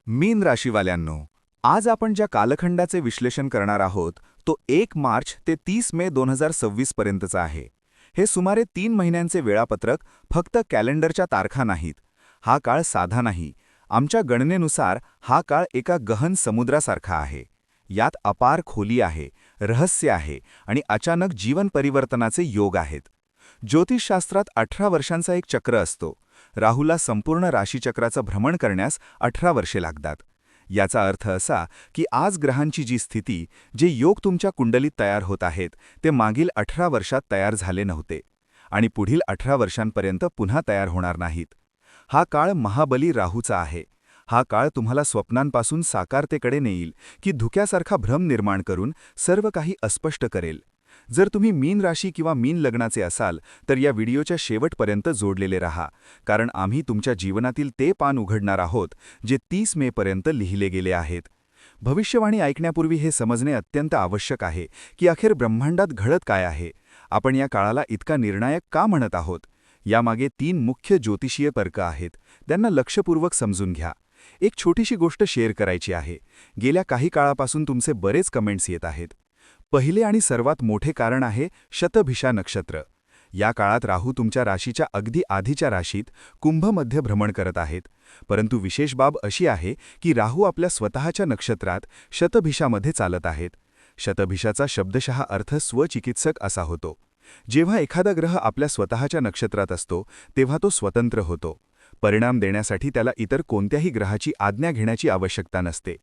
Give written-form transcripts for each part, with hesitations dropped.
मीन राशीवाल्यांनो, आज आपण ज्या कालखंडाचे विश्लेषण करणार आहोत तो 1 मार्च ते 30 मे 2026 पर्यंतचा आहे. हे सुमारे 3 महिन्यांचे वेळापत्रक फक्त कॅलेंडरच्या तारखा नाहीत. हा काळ साधा नाही. आमच्या गणनेनुसार हा काळ एका गहन समुद्रासारखा आहे. यात अपार खोली आहे, रहस्य आहे आणि अचानक जीवन परिवर्तनाचे योग आहेत. ज्योतिषशास्त्रात 18 वर्षांचा एक चक्र असतो. राहूला संपूर्ण राशीचक्राचं भ्रमण करण्यास 18 वर्षे लागतात. याचा अर्थ असा की आज ग्रहांची जी स्थिती, जे योग तुमच्या कुंडलीत तयार होत आहेत, ते मागील 18 वर्षात तयार झाले नव्हते आणि पुढील 18 वर्षांपर्यंत पुन्हा तयार होणार नाहीत. हा काळ महाबली राहूचा आहे. हा काळ तुम्हाला स्वप्नांपासून साकारतेकडे नेईल की धुक्यासारखा भ्रम निर्माण करून सर्व काही अस्पष्ट करेल. जर तुम्ही मीन राशी किंवा मीन लग्नाचे असाल तर या व्हिडिओच्या शेवटपर्यंत जोडलेले राहा, कारण आम्ही तुमच्या जीवनातील ते पान उघडणार आहोत जे 30 मे पर्यंत लिहिले गेले आहेत. भविष्यवाणी ऐकण्यापूर्वी हे समजणे अत्यंत आवश्यक आहे की अखेर ब्रह्मांडात घडत काय आहे. आपण या काळाला इतका निर्णायक का म्हणत आहोत? यामागे 3 मुख्य ज्योतिषीय तर्क आहेत. त्यांना लक्षपूर्वक समजून घ्या. एक छोटीशी गोष्ट शेअर करायची आहे. गेल्या काही काळापासून तुमचे बरेच कमेंट्स येत आहेत. पहिले आणि सर्वात मोठे कारण आहे शतभिषा नक्षत्र. या काळात राहू तुमच्या राशीच्या अगदी आधीच्या राशीत कुंभमध्ये भ्रमण करत आहेत. परंतु विशेष बाब अशी आहे की राहू आपल्या स्वतःच्या नक्षत्रात शतभिषामध्ये चालत आहेत. शतभिषाचा शब्दशः अर्थ स्वचिकित्सक असा होतो. जेव्हा एखादा ग्रह आपल्या स्वतःच्या नक्षत्रात असतो तेव्हा तो स्वतंत्र होतो. परिणाम देण्यासाठी त्याला इतर कोणत्याही ग्रहाची आज्ञा घेण्याची आवश्यकता नसते.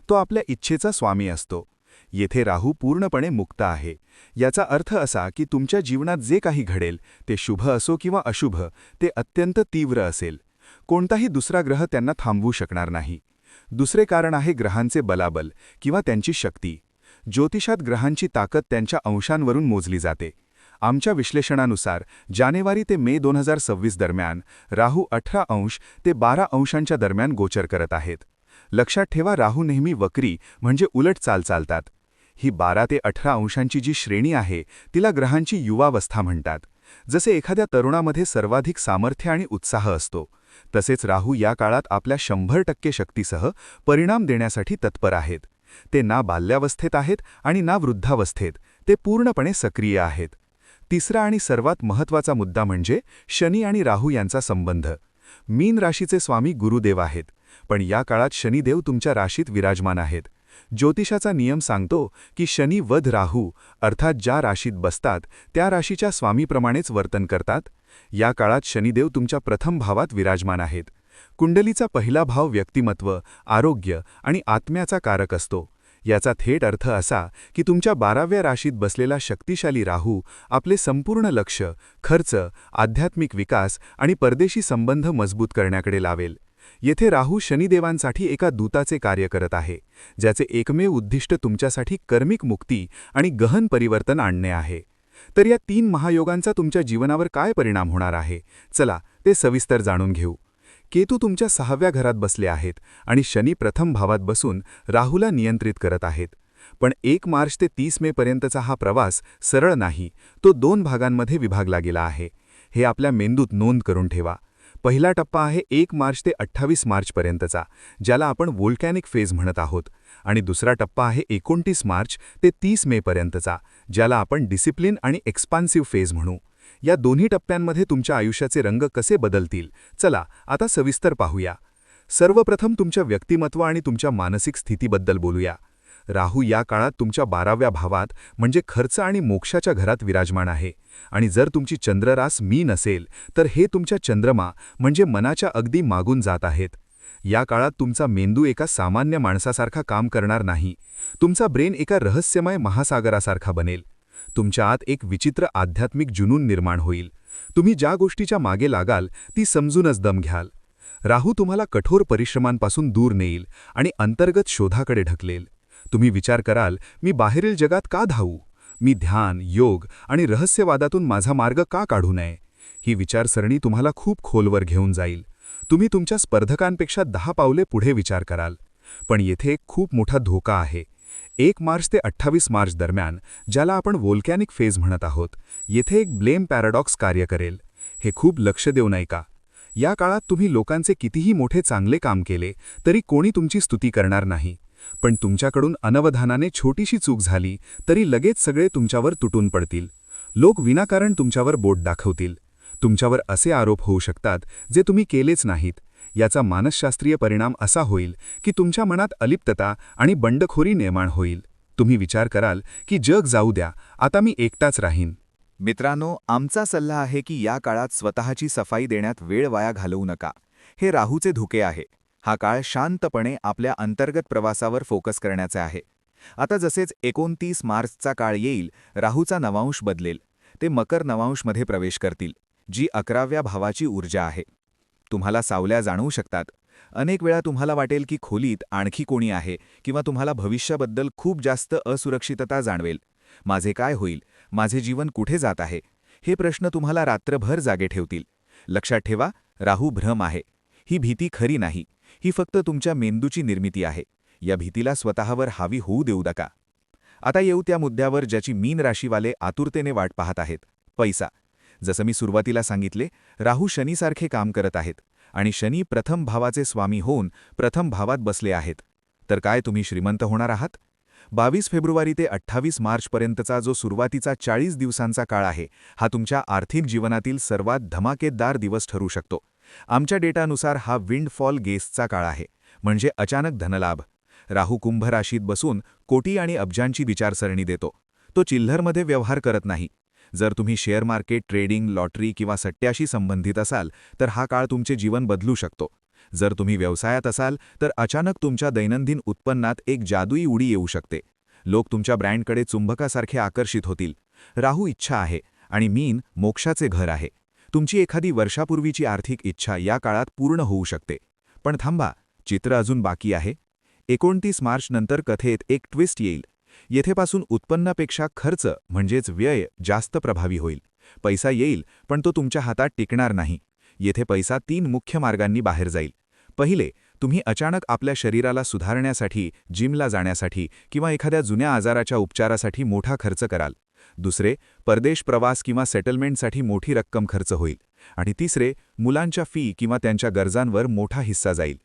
तो आपल्या इच्छेचा स्वामी असतो. येथे राहू पूर्णपणे मुक्त आहे. याचा अर्थ असा की तुमच्या जीवनात जे काही घडेल ते शुभ असो किंवा अशुभ, ते अत्यंत तीव्र असेल. कोणताही दुसरा ग्रह त्यांना थांबवू शकणार नाही. दुसरे कारण आहे ग्रहांचे बलाबल किंवा त्यांची शक्ती. ज्योतिषात ग्रहांची ताकद त्यांच्या अंशांवरून मोजली जाते. आमच्या विश्लेषणानुसार जानेवारी ते मे 2026 दरम्यान राहू 18 अंश ते 12 अंशांच्या दरम्यान गोचर करत आहेत. लक्षात ठेवा, राहू नेहमी वक्री म्हणजे उलट चाल चालतात. ही 12 ते 18 अंशांची जी श्रेणी आहे तिला ग्रहांची युवावस्था म्हणतात. जसे एखाद्या तरुणामध्ये सर्वाधिक सामर्थ्य आणि उत्साह असतो, तसेच राहू या काळात आपल्या 100% शक्तीसह परिणाम देण्यासाठी तत्पर आहेत. ते ना बाल्यावस्थेत आहेत आणि ना वृद्धावस्थेत, ते पूर्णपणे सक्रिय आहेत. तिसरा आणि सर्वात महत्त्वाचा मुद्दा म्हणजे शनी आणि राहू यांचा संबंध. मीन राशीचे स्वामी गुरुदेव आहेत, पण या काळात शनिदेव तुमच्या राशीत विराजमान आहेत. ज्योतिषाचा नियम सांगतो की शनी वध राहू अर्थात ज्या राशीत बसतात त्या राशीच्या स्वामीप्रमाणेच वर्तन करतात. या काळात शनिदेव तुमच्या प्रथम भावात विराजमान आहेत. कुंडलीचा पहिला भाव व्यक्तिमत्व, आरोग्य आणि आत्म्याचा कारक असतो. याचा थेट अर्थ असा की तुमच्या 12व्या राशीत बसलेला शक्तिशाली राहू आपले संपूर्ण लक्ष, खर्च, आध्यात्मिक विकास आणि परदेशी संबंध मजबूत करण्याकडे लावेल. येथे राहू शनिदेवांसाठी एका दूताचे कार्य करत आहे, ज्याचे एकमेव उद्दिष्ट तुमच्यासाठी कर्मिक मुक्ती आणि गहन परिवर्तन आणणे आहे. तर या 3 महायोगांचा तुमच्या जीवनावर काय परिणाम होणार आहे, चला ते सविस्तर जाणून घेऊ. केतू तुमच्या 6व्या घरात बसले आहेत आणि शनी प्रथम भावात बसून राहूला नियंत्रित करत आहेत. पण 1 मार्च ते 30 मे पर्यंतचा हा प्रवास सरळ नाही, तो 2 भागांमध्ये विभागला गेला आहे. हे आपल्या मेंदूत नोंद करून ठेवा. पहिला टप्पा आहे 1 मार्च ते 28 मार्चपर्यंतचा, ज्याला आपण व्होल्कॅनिक फेज म्हणत आहोत, आणि दुसरा टप्पा आहे 29 मार्च ते 30 मे पर्यंतचा, ज्याला आपण डिसिप्लिन आणि एक्सपान्सिव्ह फेज म्हणू. या दोन्ही टप्प्यांमध्ये तुमच्या आयुष्याचे रंग कसे बदलतील, चला आता सविस्तर पाहूया. सर्वप्रथम तुमच्या व्यक्तिमत्व आणि तुमच्या मानसिक स्थितीबद्दल बोलूया. राहू या काळात तुमच्या 12व्या भावात म्हणजे खर्च आणि मोक्षाच्या घरात विराजमान आहे, आणि जर तुमची चंद्ररास मीन असेल तर हे तुमच्या चंद्रमा म्हणजे मनाच्या अगदी मागून जात आहेत. या काळात तुमचा मेंदू एका सामान्य माणसासारखा काम करणार नाही. तुमचा ब्रेन एका रहस्यमय महासागरासारखा बनेल. तुमच्या आत एक विचित्र आध्यात्मिक जुनून निर्माण होईल. तुम्ही ज्या गोष्टीच्या मागे लागाल ती समजूनच दम घ्याल. राहू तुम्हाला कठोर परिश्रमांपासून दूर नेईल आणि अंतर्गत शोधाकडे ढकलेल. तुम्ही विचार कराल, मी बाहेरील जगात का धावू? मी ध्यान, योग आणि रहस्यवादातून माझा मार्ग का काढू नये? ही विचारसरणी तुम्हाला खूप खोलवर घेऊन जाईल. तुम्ही तुमच्या स्पर्धकांपेक्षा 10 पावले पुढे विचार कराल. पण येथे एक खूप मोठा धोका आहे. 1 मार्च ते 28 मार्च दरम्यान, ज्याला आपण व्होल्कॅनिक फेज म्हणत आहोत, येथे एक ब्लेम पॅराडॉक्स कार्य करेल. हे खूप लक्ष देऊ नये का? या काळात तुम्ही लोकांचे कितीही मोठे चांगले काम केले तरी कोणी तुमची स्तुती करणार नाही, पण तुमच्याकडून अनवधानाने छोटीशी चूक झाली तरी लगेच सगळे तुमच्यावर तुटून पडतील. लोक विनाकारण तुमच्यावर बोट दाखवतील. तुमच्यावर असे आरोप होऊ शकतात जे तुम्ही केलेच नाहीत. याचा मानसशास्त्रीय परिणाम असा होईल की तुमच्या मनात अलिप्तता आणि बंडखोरी निर्माण होईल. तुम्ही विचार कराल की जग जाऊ द्या, आता मी एकटाच राहीन. मित्रांनो, आमचा सल्ला आहे की या काळात स्वतःची सफाई देण्यात वेळ वाया घालवू नका. हे राहूचे धुके आहे. हा काळ शांतपणे आपल्या अंतर्गत प्रवासावर फोकस करण्याचा आहे. आता जसेच 29 मार्चचा काळ येईल, राहूचा नवांश बदलेल. ते मकर नवांशमध्ये प्रवेश करतील, जी 11व्या भावाची ऊर्जा आहे. तुम्हाला सावल्या जाणवू शकतात. अनेक वेळा तुम्हाला वाटेल की खोलीत आणखी कोणी आहे किंवा तुम्हाला भविष्याबद्दल खूप जास्त असुरक्षितता जाणवेल. माझे काय होईल? माझे जीवन कुठे जात आहे? हे प्रश्न तुम्हाला रात्रभर जागे ठेवतील. लक्षात ठेवा, राहू भ्रम आहे. ही भीती खरी नाही. ही फक्त तुमच्या मेंदूची निर्मिती आहे. या भीतीला स्वतःवर हावी होऊ देऊ नका. आता येऊ त्या मुद्द्यावर ज्याची मीन राशीवाले आतुरतेने वाट पाहत आहेत, पैसा. जसं मी सुरुवातीला सांगितले, राहू शनीसारखे काम करत आहेत आणि शनी प्रथम भावाचे स्वामी होऊन प्रथम भावात बसले आहेत. तर काय तुम्ही श्रीमंत होणार आहात? 22 फेब्रुवारी ते 28 मार्चपर्यंतचा जो सुरुवातीचा 40 दिवसांचा काळ आहे, हा तुमच्या आर्थिक जीवनातील सर्वात धमाकेदार दिवस ठरू शकतो. आमच्या डेटानुसार हा विंडफॉल गेसचा काळ आहे, म्हणजे अचानक धनलाभ. राहू कुंभ राशीत बसून कोटी आणि अब्जांची विचारसरणी देतो. तो चिल्लरमध्ये व्यवहार करत नाही. जर तुम्ही शेअर मार्केट, ट्रेडिंग, लॉटरी किंवा सट्ट्याशी संबंधित असाल तर हा काळ तुमचे जीवन बदलू शकतो. जर तुम्ही व्यवसायात असाल तर अचानक तुमच्या दैनंदिन उत्पन्नात एक जादुई उडी येऊ शकते. लोक तुमच्या ब्रँडकडे चुंबकासारखे आकर्षित होतील. राहू इच्छा आहे आणि मीन मोक्षाचे घर आहे. तुमची एखादी वर्षापूर्वीची आर्थिक इच्छा या काळात पूर्ण होऊ शकते. पण थांबा, चित्र अजून बाकी आहे. 29 मार्च नंतर कथेत एक ट्विस्ट येईल. येथेपासून उत्पन्नापेक्षा खर्च म्हणजेच व्यय जास्त प्रभावी होईल. पैसा येईल पण तो तुमच्या हातात टिकणार नाही. येथे पैसा 3 मुख्य मार्गांनी बाहेर जाईल. पहिले, तुम्ही अचानक आपल्या शरीराला सुधारण्यासाठी, जिमला जाण्यासाठी किंवा एखाद्या जुन्या आजाराच्या उपचारासाठी मोठा खर्च कराल. दुसरे, परदेश प्रवास किंवा सेटलमेंटसाठी मोठी रक्कम खर्च होईल. आणि तिसरे, मुलांच्या फी किंवा त्यांच्या गरजांवर मोठा हिस्सा जाईल.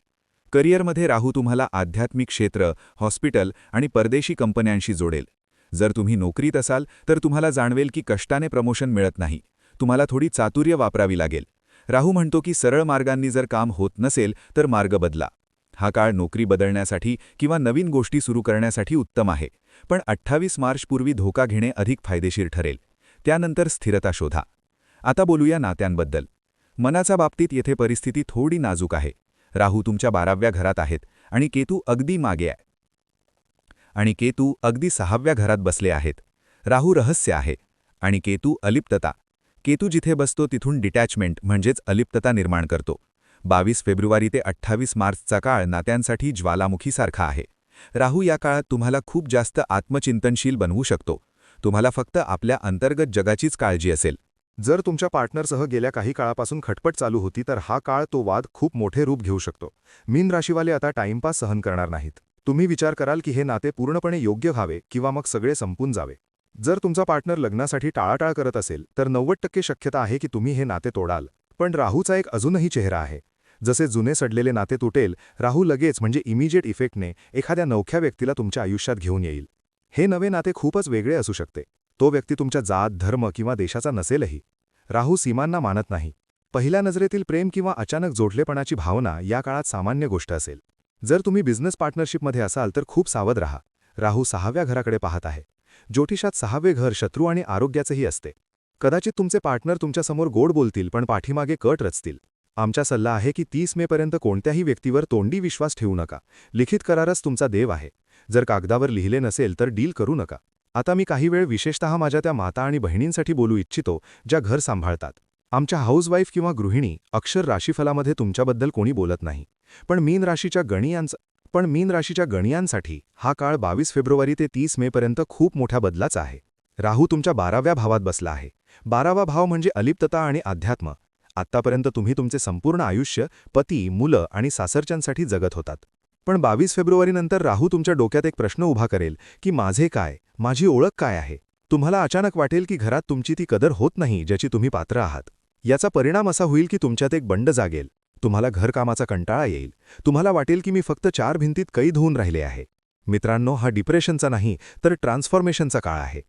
करिअरमध्ये राहू तुम्हाला आध्यात्मिक क्षेत्र, हॉस्पिटल आणि परदेशी कंपन्यांशी जोडेल. जर तुम्ही नोकरीत असाल तर तुम्हाला जाणवेल की कष्टाने प्रमोशन मिळत नाही. तुम्हाला थोडी चातुर्य वापरावी लागेल. राहू म्हणतो की सरळ मार्गांनी जर काम होत नसेल तर मार्ग बदला. हा काळ नोकरी बदलण्यासाठी किंवा नवीन गोष्टी सुरू करण्यासाठी उत्तम आहे. पण 28 मार्चपूर्वी धोका घेणे अधिक फायदेशीर ठरेल. त्यानंतर स्थिरता शोधा. आता बोलूया नात्यांबद्दल. मनाच्या बाबतीत येथे परिस्थिती थोडी नाजूक आहे. राहू तुमच्या 12व्या घरात आहेत आणि केतू अगदी मागे आहे. आणि केतू अगदी 6व्या घरात बसले आहेत. राहू रहस्य आहे आणि केतू अलिप्तता. केतू जिथे बसतो तिथून डिटॅचमेंट म्हणजेच अलिप्तता निर्माण करतो. 22 फेब्रुवारी ते 28 मार्चचा काळ नात्यांसाठी ज्वालामुखीसारखा आहे. राहू या काळात तुम्हाला खूप जास्त आत्मचिंतनशील बनवू शकतो. तुम्हाला फक्त आपल्या अंतर्गत जगाचीच काळजी असेल. जर तुमच्या पार्टनरसह गेल्या काही काळापासून खटपट चालू होती तर हा काळ तो वाद खूप मोठे रूप घेऊ शकतो. मीन राशीवाले आता टाइमपास सहन करणार नाहीत. तुम्ही विचार कराल की हे नाते पूर्णपणे योग्य व्हावे किंवा मग सगळे संपून जावे. जर तुमचा पार्टनर लग्नासाठी टाळाटाळ करत असेल तर 90% शक्यता आहे की तुम्ही हे नाते तोडाल. पण राहूचा एक अजूनही चेहरा आहे. जसे जुने सडलेले नाते तुटेल, राहू लगेच म्हणजे इमिजिएट इफेक्टने एखाद्या नवख्या व्यक्तीला तुमच्या आयुष्यात घेऊन येईल. हे नवे नाते खूपच वेगळे असू शकते. तो व्यक्ती तुमच्या जात, धर्म किंवा देशाचा नसेलही. राहू सीमांना मानत नाही. पहिल्या नजरेतील प्रेम किंवा अचानक जोडलेपणाची भावना या काळात सामान्य गोष्ट असेल. जर तुम्ही बिझनेस पार्टनरशिपमध्ये असाल तर खूप सावध राहा. राहू 6व्या घराकडे पाहत आहे. ज्योतिषात 6वे घर शत्रू आणि आरोग्याचेही असते. कदाचित तुमचे पार्टनर तुमच्यासमोर गोड बोलतील पण पाठीमागे कट रचतील. आमचा सल्ला आहे की 30 मेपर्यंत कोणत्याही व्यक्तीवर तोंडी विश्वास ठेवू नका. लिखित करारच तुमचा देव आहे. जर कागदावर लिहिले नसेल तर डील करू नका. आता मी काही वेळ विशेषतः माझ्या त्या माता आणि बहिणींसाठी बोलू इच्छितो ज्या घर सांभाळतात. आमच्या हाऊसवाईफ किंवा गृहिणी अक्षर राशीफलामध्ये तुमच्याबद्दल कोणी बोलत नाही. पण मीन राशीच्या गणियांसाठी हा काळ 22 फेब्रुवारी ते 30 मेपर्यंत खूप मोठ्या बदलाचा आहे. राहू तुमच्या 12व्या भावात बसला आहे. 12वा भाव म्हणजे अलिप्तता आणि अध्यात्म. आत्तापर्यंत तुम्ही तुमचे संपूर्ण आयुष्य पती, मुलं आणि सासरच्यांसाठी जगत होतात. पण 22 फेब्रुवारीनंतर राहू तुमच्या डोक्यात एक प्रश्न उभा करेल की माझे काय, माझी ओळख काय आहे. तुम्हाला अचानक वाटेल की घरात तुमची ती कदर होत नाही ज्याची तुम्ही पात्र आहात. याचा परिणाम असा होईल की तुमच्यात एक बंड जागेल, तुम्हाला घरकामाचा कंटाळा येईल, तुम्हाला वाटेल की मी फक्त 4 भिंतीत कैद होऊन राहिले आहे. मित्रांनो, हा डिप्रेशनचा नाही तर ट्रान्सफॉर्मेशनचा काळ आहे.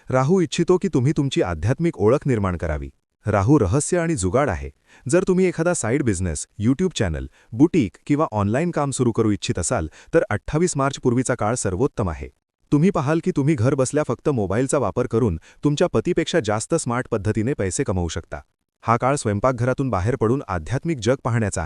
राहू इच्छितो की तुम्ही तुमची आध्यात्मिक ओळख निर्माण करावी. राहू रहस्य आणि जुगाड आहे. जर तुम्ही एखादा side business, YouTube channel, boutique किंवा ऑनलाईन काम सुरू करू इच्छित असाल तर 28 मार्च पूर्वीचा काळ सर्वोत्तम आहे. तुम्ही पाहाल की तुम्ही घर बसल्या फक्त मोबाईलचा वापर करून तुमच्या पतीपेक्षा जास्त स्मार्ट पद्धतीने पैसे कमवू शकता. हा काळ स्वयंपाकघरातून बाहेर पडून आध्यात्मिक जग पाहण्याचा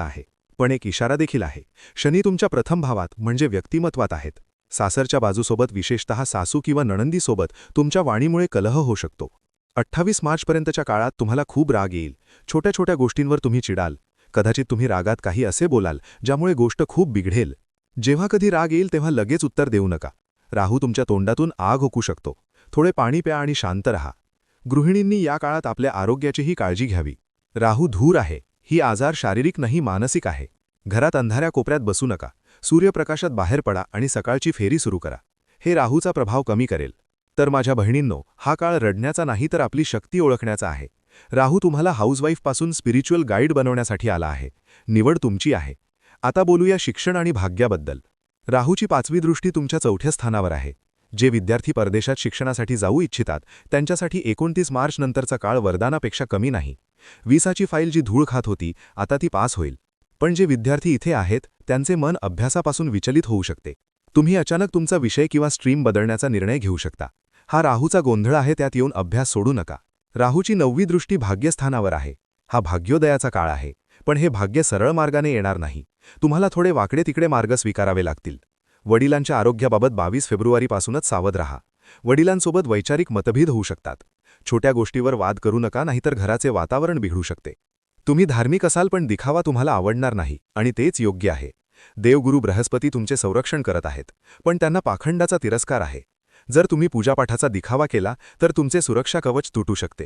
आहे. पण एक इशारा देखील आहे. शनी तुमच्या प्रथम भावात म्हणजे व्यक्तिमत्वात आहेत. सासरच्या बाजूसोबत, विशेषतः सासू किंवा नणंदीसोबत तुमच्या वाणीमुळे कलह होऊ शकतो. 28 मार्चपर्यंतच्या काळात तुम्हाला खूप राग येईल. छोट्या छोट्या गोष्टींवर तुम्ही चिडाल. कदाचित तुम्ही रागात काही असे बोलाल ज्यामुळे गोष्ट खूप बिघडेल. जेव्हा कधी राग येईल तेव्हा लगेच उत्तर देऊ नका. राहू तुमच्या तोंडातून आग ओकू शकतो. थोडे पाणी प्या आणि शांत रहा. गृहिणींनी या काळात आपल्या आरोग्याचीही काळजी घ्यावी. राहू धूर आहे. ही आजार शारीरिक नाही मानसिक आहे. घरात अंधाऱ्या कोपऱ्यात बसू नका. सूर्यप्रकाशात बाहेर पडा आणि सकाळची फेरी सुरू करा. हे राहूचा प्रभाव कमी करेल. तर माझ्या बहिणींनो, हा काळ रडण्याचा नाही तर आपली शक्ती ओळखण्याचा आहे. राहू तुम्हाला हाऊसवाईफपासून स्पिरिच्युअल गाईड बनवण्यासाठी आला आहे. निवड तुमची आहे. आता बोलूया शिक्षण आणि भाग्याबद्दल. राहूची 5वी दृष्टी तुमच्या 4थ्या स्थानावर आहे. जे विद्यार्थी परदेशात शिक्षणासाठी जाऊ इच्छितात त्यांच्यासाठी 29 मार्च नंतरचा काळ वरदानापेक्षा कमी नाही. विसाची फाईल जी धूळ खात होती आता ती पास होईल. पण जे विद्यार्थी इथे आहेत त्यांचे मन अभ्यासापासून विचलित होऊ शकते. तुम्ही अचानक तुमचा विषय किंवा स्ट्रीम बदलण्याचा निर्णय घेऊ शकता. हा राहूचा गोंधळ आहे, त्यात येऊन अभ्यास सोडू नका. राहूची 9वी दृष्टी भाग्यस्थानावर आहे. हा भाग्योदयाचा काळ आहे. पण हे भाग्य सरळ मार्गाने येणार नाही. तुम्हाला थोडे वाकडे तिकडे मार्ग स्वीकारावे लागतील. वडिलांच्या आरोग्याबाबत 22 फेब्रुवारीपासूनच सावध राहा. वडिलांसोबत वैचारिक मतभेद होऊ शकतात. छोट्या गोष्टीवर वाद करू नका, नाहीतर घराचे वातावरण बिघडू शकते. तुम्ही धार्मिक असाल पण दिखावा तुम्हाला आवडणार नाही आणि तेच योग्य आहे. देवगुरू बृहस्पती तुमचे संरक्षण करत आहेत, पण त्यांना पाखंडाचा तिरस्कार आहे. जर तुम्ही पूजापाठाचा दिखावा केला तर तुमचे सुरक्षा कवच तुटू शकते.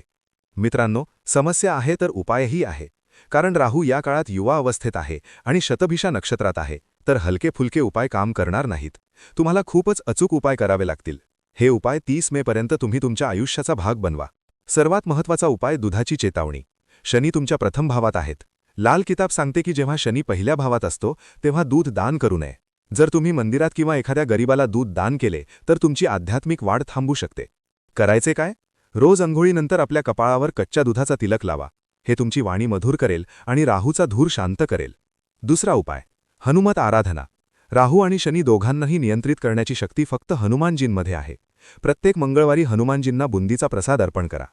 मित्रांनो, समस्या आहे तर उपायही आहे. कारण राहू या काळात युवा अवस्थेत आहे आणि शतभिषा नक्षत्रात आहे, तर हलके फुलके उपाय काम करणार नाहीत. तुम्हाला खूपच अचूक उपाय करावे लागतील. हे उपाय 30 मेपर्यंत तुम्ही तुमच्या आयुष्याचा भाग बनवा. सर्वात महत्त्वाचा उपाय दुधाची चेतावणी. शनी तुमच्या प्रथम भावात आहेत. लाल किताब सांगते की जेव्हा शनी पहिल्या भावात असतो तेव्हा दूध दान करू नये. जर तुम्ही मंदिरात किंवा एखाद्या गरीबाला दूध दान केले तर तुमची आध्यात्मिक वाढ थांबू शकते. करायचे काय? रोज अंघोळीनंतर आपल्या कपाळावर कच्च्या दुधाचा तिलक लावा. हे तुमची वाणी मधुर करेल आणि राहूचा धूर शांत करेल. दुसरा उपाय, हनुमत आराधना. राहू आणि शनी दोघांनाही नियंत्रित करण्याची शक्ती फक्त हनुमानजींमध्ये आहे. प्रत्येक मंगळवारी हनुमानजींना बुंदीचा प्रसाद अर्पण करा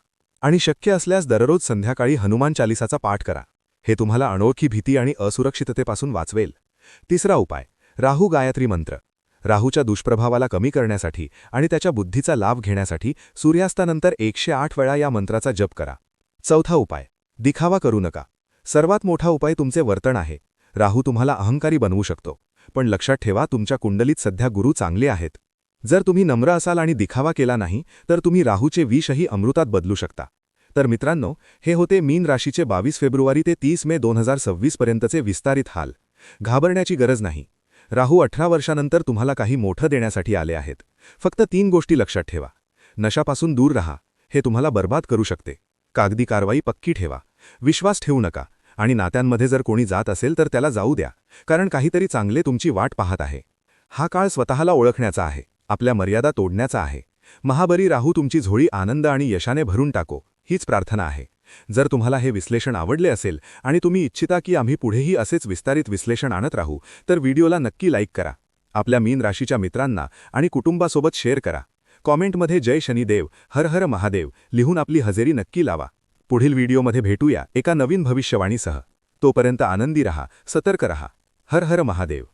आणि शक्य असल्यास दररोज संध्याकाळी हनुमान चालिसाचा पाठ करा. हे तुम्हाला अनोळखी भीती आणि असुरक्षिततेपासून वाचवेल. तिसरा उपाय, राहू गायत्री मंत्र. राहूच्या दुष्प्रभावाला कमी करण्यासाठी आणि त्याच्या बुद्धीचा लाभ घेण्यासाठी सूर्यास्तानंतर 108 वेळा या मंत्राचा जप करा. चौथा उपाय, दिखावा करू नका. सर्वात मोठा उपाय तुमचे वर्तन आहे. राहू तुम्हाला अहंकारी बनवू शकतो, पण लक्षात ठेवा तुमच्या कुंडलीत सध्या गुरु चांगले आहेत. जर तुम्ही नम्र असाल आणि दिखावा केला नाही तर तुम्ही राहूचे विषही अमृतात बदलू शकता. तर मित्रांनो, हे होते मीन राशीचे 22 फेब्रुवारी ते 30 मे 2026 पर्यंतचे विस्तारित हाल. घाबरण्याची गरज नाही. राहू 18 वर्षानंतर तुम्हाला काही मोठं देण्यासाठी आले आहेत. फक्त 3 गोष्टी लक्षात ठेवा. नशापासून दूर राहा, हे तुम्हाला बर्बाद करू शकते. कागदी कारवाई पक्की ठेवा. विश्वास ठेवू नका. आणि नात्यांमध्ये जर कोणी जात असेल तर त्याला जाऊ द्या, कारण काहीतरी चांगले तुमची वाट पाहत आहे. हा काळ स्वतःला ओळखण्याचा आहे, आपल्या मर्यादा तोडण्याचा आहे. महाबली राहू तुमची झोळी आनंद आणि यशाने भरून टाको, हीच प्रार्थना आहे. जर तुम्हाला हे विश्लेषण आवडले असेल आणि तुम्ही इच्छिता की आम्ही पुढेही असेच विस्तारित विश्लेषण आणत राहू तर व्हिडिओला नक्की लाईक करा. आपल्या मीन राशीच्या मित्रांना आणि कुटुंबासोबत शेअर करा. कॉमेंटमध्ये जय शनिदेव, हर हर महादेव लिहून आपली हजेरी नक्की लावा. पुढील व्हिडिओमध्ये भेटूया एका नवीन भविष्यवाणीसह. तोपर्यंत आनंदी रहा, सतर्क रहा. हर हर महादेव.